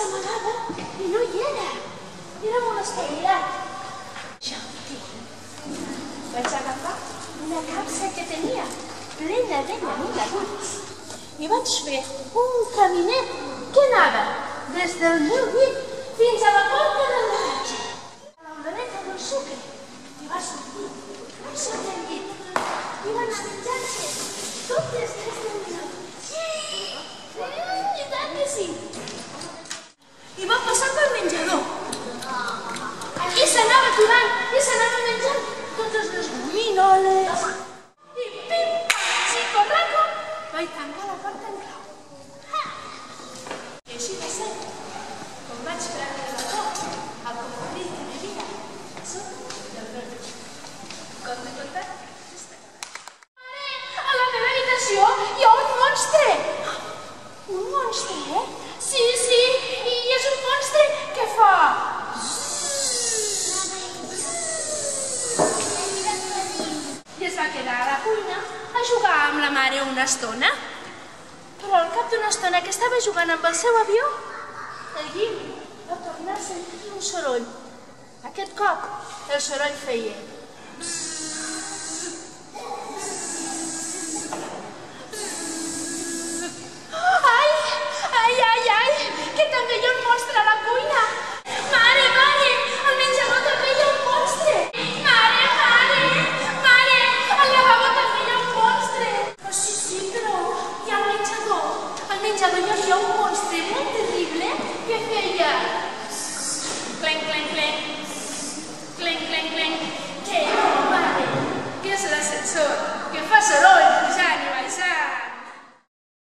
s'amagava i no hi era. Era molt espavilat. Jo, vaig agafar una capsa que tenia plena d'anelladurs i vaig fer un caminet que anava des del meu llit fins a la porta del garatge, a l'ombreneta del sucre, i va sortir sota el llit i va anar menjant-se totes les anelladures. I tant que sí! I va passar pel menjador. I s'anava aturant i s'anava menjant totes les gominoles. I pim, xico-raco, vaig tancar la porta en clau. I així va ser, com vaig prendre la por al cocodril que vivia sota del verd. Conte contat? Mare, a la meva habitació hi ha un monstre! Un monstre? Sí, sí, i és un monstre que fa... I es va quedar a la cuina a jugar amb la mare una estona. Però al cap d'una estona que estava jugant amb el seu avió, el guim va tornar a sentir un soroll. Aquest cop el soroll feia... Ai, ai, ai, ai, que també hi ha un monstre a la cuina! Mare, mare, al menjador també hi ha un monstre! Mare, mare, mare, al lavabo també hi ha un monstre! Oh, sí, sí, però hi ha al menjador. Al menjador hi havia un monstre molt terrible que feia... Clenc, clenc, clenc, clenc, clenc, clenc. Que no, mare, que és l'ascensor, que fa soroll.